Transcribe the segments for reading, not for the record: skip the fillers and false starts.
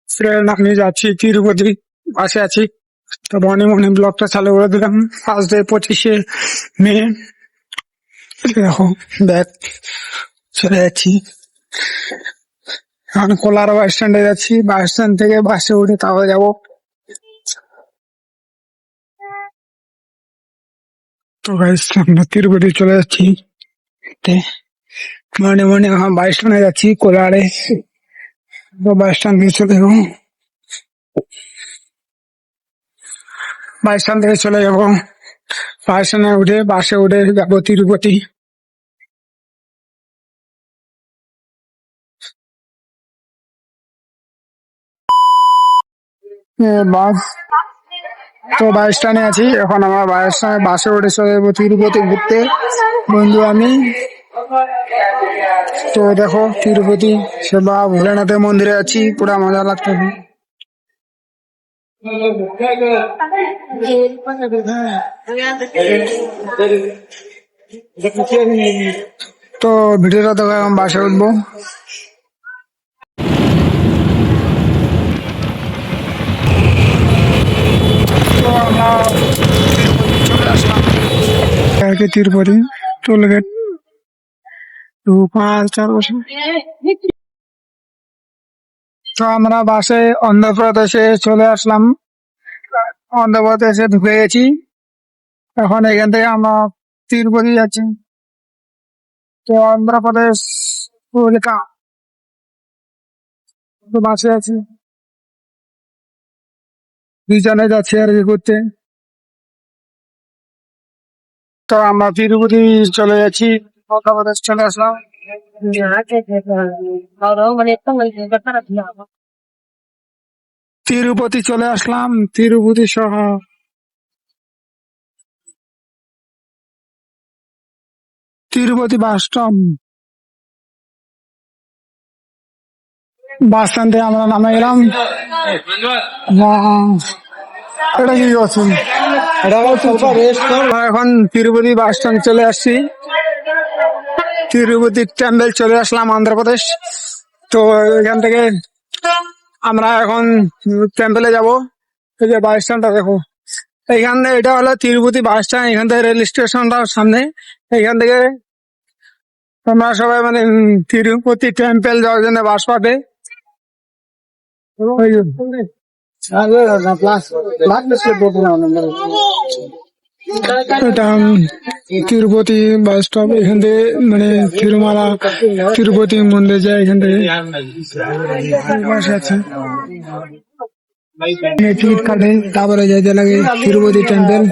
Friend আমি যাচ্ছি তিরুপতি, পাশে আছি। তো মনে মনে ব্লগটা চালু করে দিলাম। ফার্স্ট ডে 25শে মে। দেখো ব্যাগ চলে যাচ্ছি। এখন কোলার বাস স্ট্যান্ডে যাচ্ছি, বাস স্ট্যান্ড থেকে বাসে উঠে তারপরে যাবো। তো গাইস আমরা তিরুপতি চলে যাচ্ছি। মনে মনে এখন বাস স্ট্যান্ডে যাচ্ছি, কোলারে। তো বাস স্ট্যান্ড থেকে চলে যাবো, বাস স্ট্যান্ড থেকে চলে যাবো। বাস স্ট্যান্ডে উঠে বাসে উঠে যাবো তিরুপতি। বাস তো বাস স্ট্যান্ডে আছি এখন। আমার বাস স্ট্যান্ডে বাসে উঠে চলে যাবো তিরুপতি ঘুরতে, বন্ধু আমি। তো দেখো তিরুপতি সেবা ভোলেনাথের মন্দিরে আছি, পুরা মজা লাগতেছে। তো ভিডিওটা দেখো, এখন বাসে উঠবো। তো আমরা তিরুপতি চলে আসলাম। তিরুপতি টোল গেট 2, 5, 4 বছর। তো আমরা বাসে অন্ধ্রপ্রদেশে চলে আসলাম, অন্ধ্রপ্রদেশে ঢুকে গেছি। এখন এখান থেকে আমরা তিরুপতি যাচ্ছি। তো অন্ধ্রপ্রদেশ পুরুলিকা, তো বাসে আছি, দুজনে যাচ্ছি আর কি ঘুরতে। তো আমরা তিরুপতি চলে যাচ্ছি, অন্ধ্রপ্রদেশ চলে আসলাম। তিরুপতি চলে আসলাম, তিরুপতি শহর। Tirupati bus stop, bus stand থেকে আমরা নামে গেলাম। এটা কি করছেন? আমরা এখন তিরুপতি বাস স্ট্যান্ড চলে আসছি, তিরুপতি টেম্পল চলে আসলাম, অন্ধ্রপ্রদেশ। তো এখান থেকে আমরা এখন টেম্পলে যাব। এই যে বাস স্ট্যান্ডটা দেখো, এইখান থেকে এটা হলো তিরুপতি বাস স্ট্যান্ড। এখান থেকে রেল স্টেশনটার সামনে। এখান থেকে তোমরা সবাই মানে তিরুপতি টেম্পল যাওয়ার জন্য বাস পাবে। ওই যে। এটা তিরুপতি বাস স্টপ। এখান থেকে মানে তিরুমালা তিরুপতি মন্দির যায় এখান থেকে। বাস আছে, টিকিট কাটে তারপরে যাইতে লাগে তিরুপতি টেম্পল।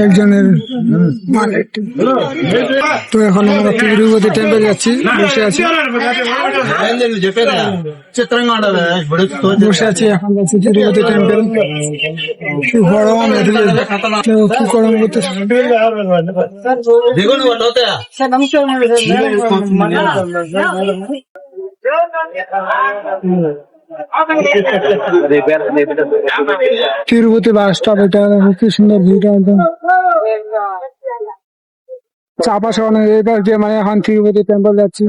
একজনের মানে। তো এখন আমরা তিরুপতি টেম্পল যাচ্ছি, বসে আছি, বসে আছি এখন যাচ্ছি তিরুপতি টেম্পল। কি গরম, কি গরম করতেছে। তিরুপতি বাস স্টপ, এটা কি সুন্দর ভিউটা একদম। চাপাশে অনেক এবার যে মানে এখন তিরুপতি টেম্পল যাচ্ছি।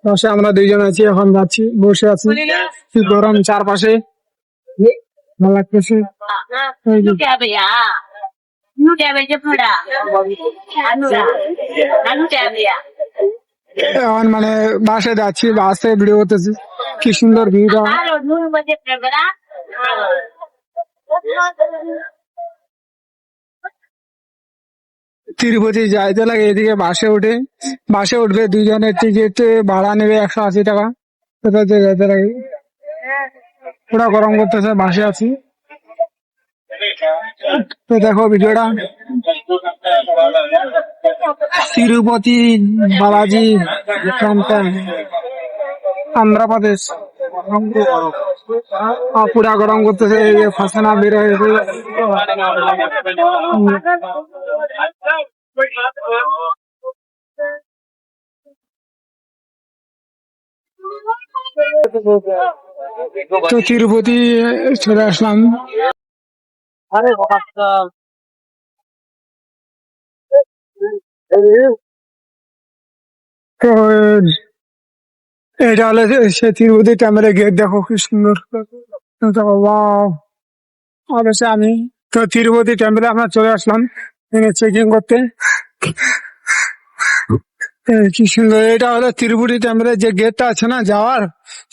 পাশে আমরা দুইজন আছি, এখন যাচ্ছি, বসে আছি। কি গরম চারপাশে, ভালো লাগতেছে। এখন মানে বাসে যাচ্ছি, বাসে ভিডিও করতেছি, কি সুন্দর ভিউটা। তিরুপতি যাইতে লাগে এদিকে বাসে উঠে, বাসে উঠবে দুইজনের টিকিট ভাড়া নেবে 180 টাকা। কোথায় যাইতে লাগে, পুরা গরম করতেছে, বাসে আছি। তো দেখো ভিডিওটা, তিরুপতি বালাজি টেম্পল, অন্ধ্রপ্রদেশ। পুরা গরম করতেছে, ফাঁসানা বের হয়েছে। তো তিরুপতি চলে আসলাম। তো এটা হলো সে তিরুপতি টেম্পলের গেট, দেখো কি সুন্দর। ওয়াও, অবশ্যই আমি তো তিরুপতি টেম্পলে আমরা চলে আসলাম চেকিং করতে। কি সুন্দর, এটা হলো তিরুপতি টেম্পলের যে গেটটা আছে না যাওয়ার,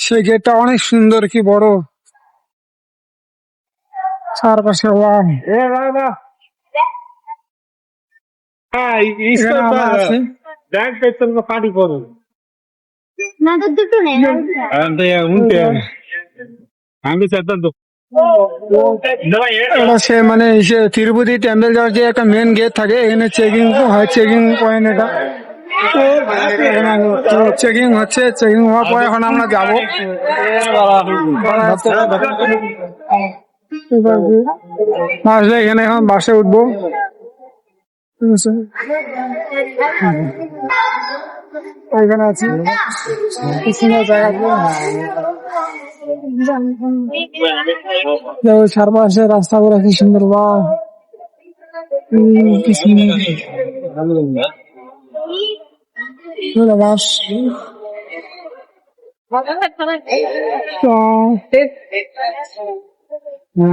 সেই গেটটা অনেক সুন্দর, কি বড়, চারপাশে ওয়াও। এখানে আমরা আছি। এটা সে মানে সে তিরুপতি টেম্পল যাওয়ার যে একটা মেন গেট থাকে, এখানে চেকিং হয়, চেকিং পয়েন্ট এটা। চেকিং হচ্ছে, চেকিং হওয়ার পর এখন আমরা যাবো। আসলে এখানে এখন বাসে উঠবো। এখানে আছি, কি সুন্দর জায়গা, চারপাশে রাস্তাগুলো কি সুন্দর, বা কি সুন্দর বাস।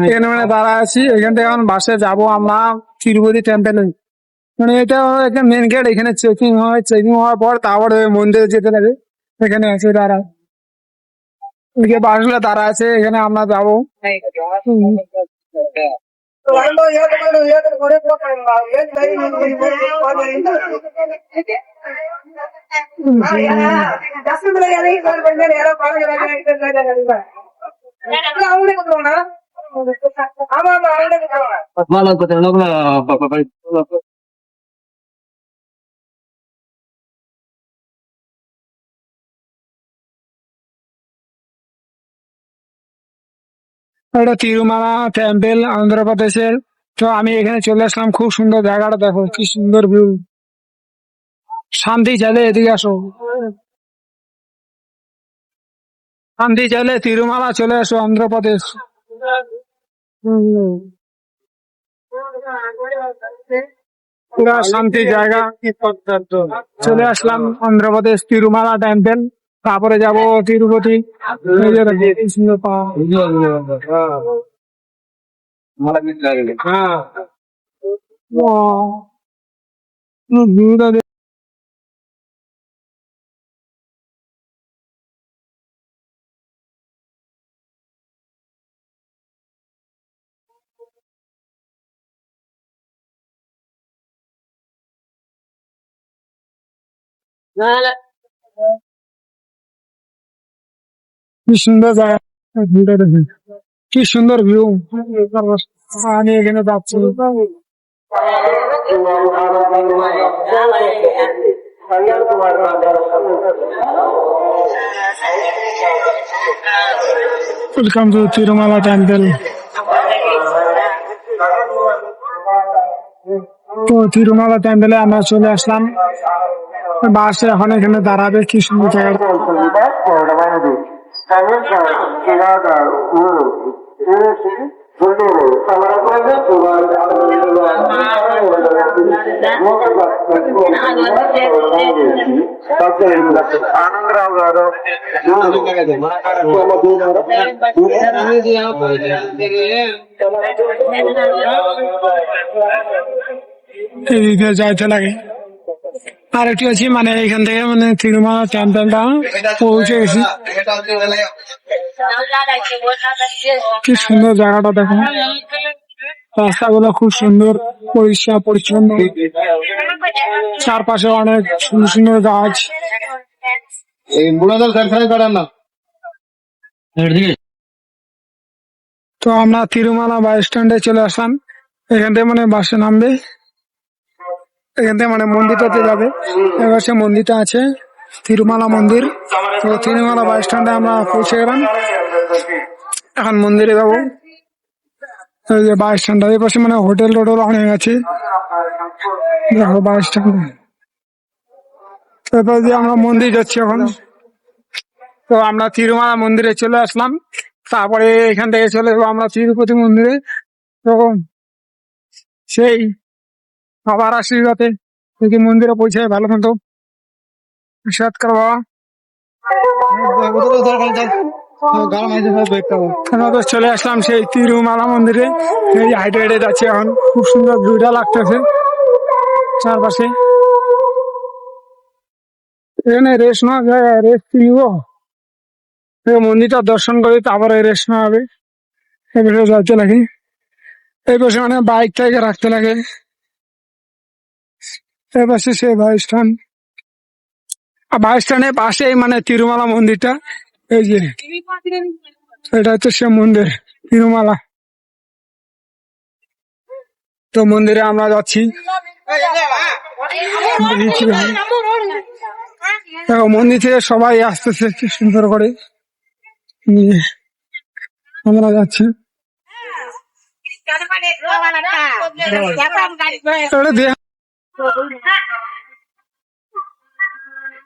এখানে মানে দাঁড়া আছি, এখান থেকে এখন বাসে যাবো আমরা তিরুপতি টেম্পলে। মানে এটা একটা মেন গেট, এখানে চেকিং হয়, চেকিং হওয়ার পর তারপর মন্দিরে যেতে লাগে। এখানে আছে দাঁড়া, বাসগুলো দাঁড়া আছে, এখানে আমরা যাবো। এটা তিরুমালা টেম্পল অন্ধ্রপ্রদেশের। তো আমি এখানে চলে আসলাম, খুব সুন্দর জায়গাটা, দেখো কি সুন্দর ভিউ। শান্তি চাইলে এদিকে আসো, শান্তি চাইলে তিরুমালা চলে আসো, অন্ধ্রপ্রদেশ। পুরা শান্তি জায়গা। চলে আসলাম অন্ধ্রপ্রদেশ তিরুমালা টেম্পল, তারপরে যাব তিরুপতি। এই যে দেখো, কি সুন্দর পাহাড়। ভিউটা কি সুন্দর জায়গা, ভিউটা দেখুন, কি সুন্দর ভিউ। আমি এখানে যাচ্ছি। Welcome to Tirumala temple. তো তিরুমালা টেম্পলে আমরা চলে আসলাম, বাসে এখন এখানে দাঁড়াবে, কি সুন্দর জায়গা। ఆనందరావు గారు এদিকে যাইতে লাগে। আর একটু আছি, মানে এখান থেকে মানে তিরুমালা টেম্পলটা পৌঁছে গেছি। কি সুন্দর জায়গাটা দেখো, রাস্তাগুলো খুব সুন্দর, পরিষ্কার পরিচ্ছন্ন, চারপাশে অনেক সুন্দর সুন্দর গাছ। তো আমরা তিরুমালা বাস স্ট্যান্ডে চলে আসলাম, এখান থেকে মানে বাসে নামবে, এখান থেকে মানে মন্দিরটাতে যাবে। এবার সে মন্দিরটা আছে, তিরুমালা মন্দির। তো তিরুমালা বাস স্ট্যান্ডে আমরা পৌঁছে গেলাম, এখন মন্দিরে যাবো। এই যে বাস স্ট্যান্ড, এই পাশে মানে হোটেল টোটেল অনেক আছে, দেখো বাস স্ট্যান্ড। এরপর দিয়ে আমরা মন্দির যাচ্ছি এখন। তো আমরা তিরুমালা মন্দিরে চলে আসলাম, তারপরে এখান থেকে চলে যাবো আমরা তিরুপতি মন্দিরে। তো সেই বাবার আশীর্বাদে যদি মন্দিরে পৌঁছে ভালো মতো আশীর্বাদ করো বাবা। আমরা তো চলে আসলাম সেই তিরুমালা মন্দিরে, এই হাইটে হেঁটে যাচ্ছি এখন, খুব সুন্দর ভিউটা লাগতেছে চারপাশে। এখানে রেস্ট নেওয়া যায়, রেস্ট নিব, মন্দিরটা দর্শন করে তারপরে রেস্ট নেওয়া হবে। এই পাশে যাইতে লাগে, এই পাশে মানে বাইকটাকে রাখতে লাগে, এই পাশে সেই বাস স্ট্যান্ড, আর বাস স্ট্যান্ডের পাশেই মানে তিরুমালা মন্দিরটা। এই যে এটা হচ্ছে সে মন্দির তিরুমালা। তো মন্দিরে আমরা যাচ্ছি, মন্দির থেকে সবাই আসতেছে কি সুন্দর করে নিয়ে আমরা যাচ্ছি।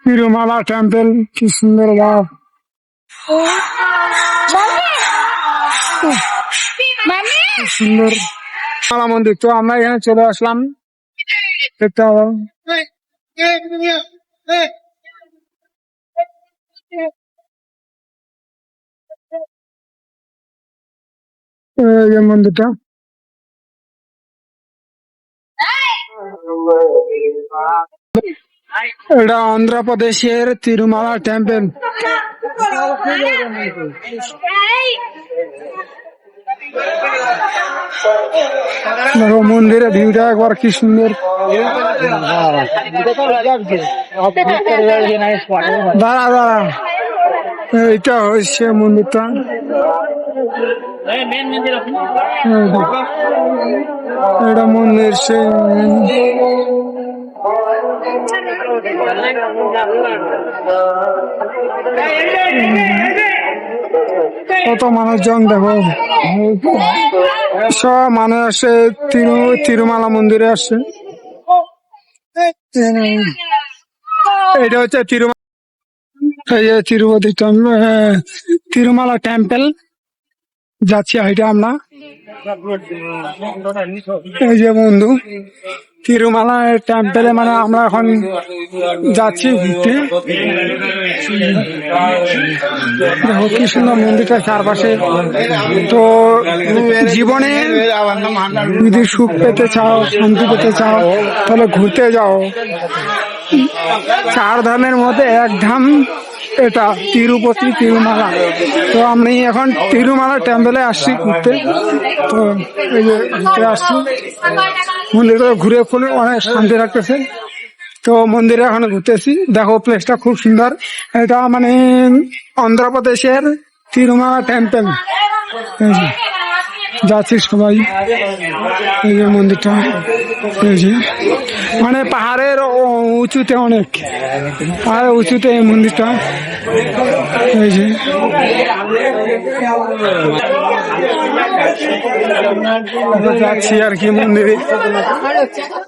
তিরুমালা টেম্পল কি সুন্দর বাপ, সুন্দর মালা মন্দির। তো আমরা এখানে চলে আসলাম, দেখতে হবে এই মন্দিরটা। এটা অন্ধ্রপ্রদেশের তিরুমালা টেম্পল। দেখো মন্দিরের ভিউটা একবার কি সুন্দর। দাঁড়া দাঁড়া, এইটা হচ্ছে মন্দিরটা। এটা মন্দির সে কত মানুষজন দেখো, সব মানুষ আসে তিরুমালা মন্দিরে আসছে। এটা হচ্ছে তিরুপতি তিরুমালা টেম্পল যাচ্ছি হাইটা আমরা। এই যে বন্ধু তিরুমালা টেম্পলে মানে আমরা এখন যাচ্ছি ঘুরতে। দেখো কি সুন্দর মন্দিরটা চারপাশে। তো জীবনে যদি সুখ পেতে চাও, শান্তি পেতে চাও, তাহলে ঘুরতে যাও। চার ধামের মধ্যে এক ধাম এটা তিরুপতি তিরুমালা। তো আমি এখন তিরুমালা টেম্পলে আসছি ঘুরতে। তো এই যে ঘুরতে আসছি, মন্দিরে ঘুরে ফুলে অনেক শান্তি লাগতেছে। তো মন্দিরে এখন ঘুরতেছি, দেখো প্লেসটা খুব সুন্দর। এটা মানে অন্ধ্রপ্রদেশের তিরুমালা টেম্পল। যাচ্ছি সবাই, এই যে মন্দিরটা, এই যে মানে পাহাড়ের উঁচুতে, অনেক পাহাড়ের উঁচুতে এই মন্দিরটা। এই যে যাচ্ছি আর কি মন্দিরে,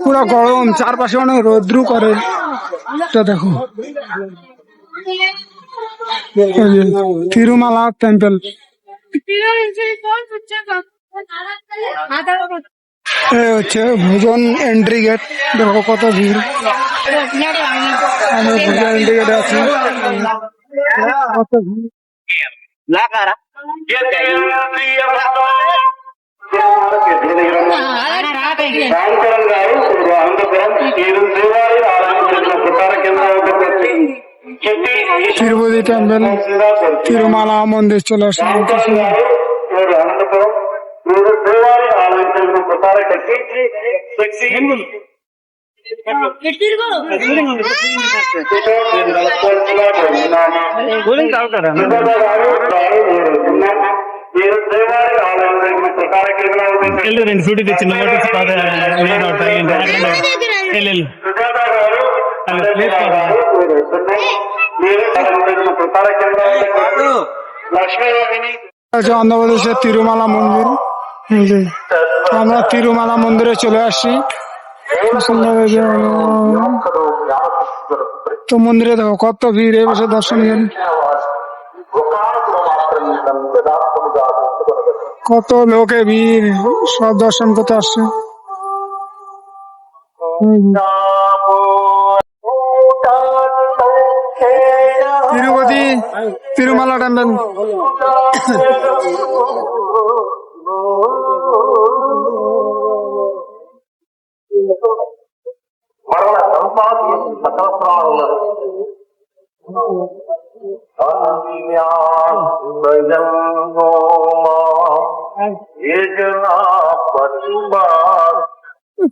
পুরো গরম, চারপাশে অনেক রৌদ্র করে। তো দেখো তিরুমালা টেম্পল। হচ্ছে ভোজন এন্ট্রি গেট, দেখো কত ভিড়। আমি ভোজন এন্ট্রি গেটে আছি, কত ভিড়। తిరుపతి টেম্পল తిరుమల মন্দির চলে আসলাম। অন্ধ্রপ্রদেশের তিরুমালা মন্দির। আমরা তিরুমালা মন্দিরে চলে আসছি। তো মন্দিরে দেখো কত ভিড়, এই বছর দর্শন কত লোকে ভিড়, সব দর্শন করতে আসছে। তিরুপতি তিরুমালা টেম্পল।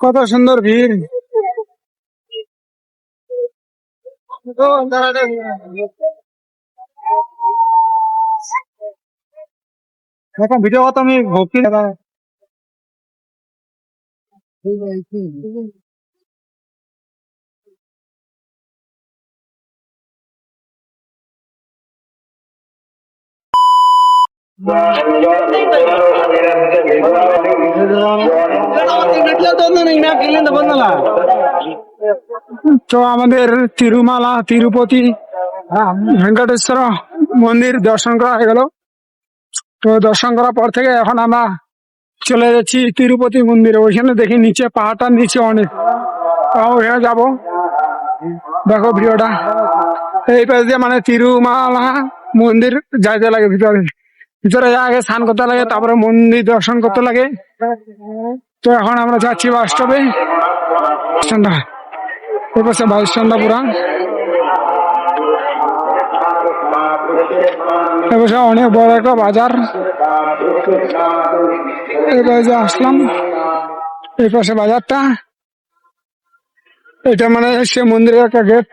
কত সুন্দর ভিড়। এখন ভিডিও কথা আমি ভক্তি তো আমাদের তিরুমালা তিরুপতি ভেঙ্কটেশ্বর মন্দির দর্শন করা হয়ে গেল। তো দর্শন করার পর থেকে এখন আমরা চলে যাচ্ছি তিরুপতি মন্দিরে। ওইখানে দেখি নিচে পাহাড়টার নিচে অনেক, ওইখানে যাবো। দেখো ভিডিওটা এই পাশ দিয়ে মানে তিরুমালা মন্দির যাইতে লাগে। ভিতরে ভিতরে আগে স্নান করতে লাগে, তারপরে মন্দির দর্শন করতে লাগে। তো এখন আমরা যাচ্ছি বাস স্টপে। এই পাশে বাইশচন্দ্র পুরাণ, এই পাশে অনেক বড় একটা বাজার। এই পাশে আসলাম, এই পাশে বাজারটা। এটা মানে সে মন্দিরের একটা গেট।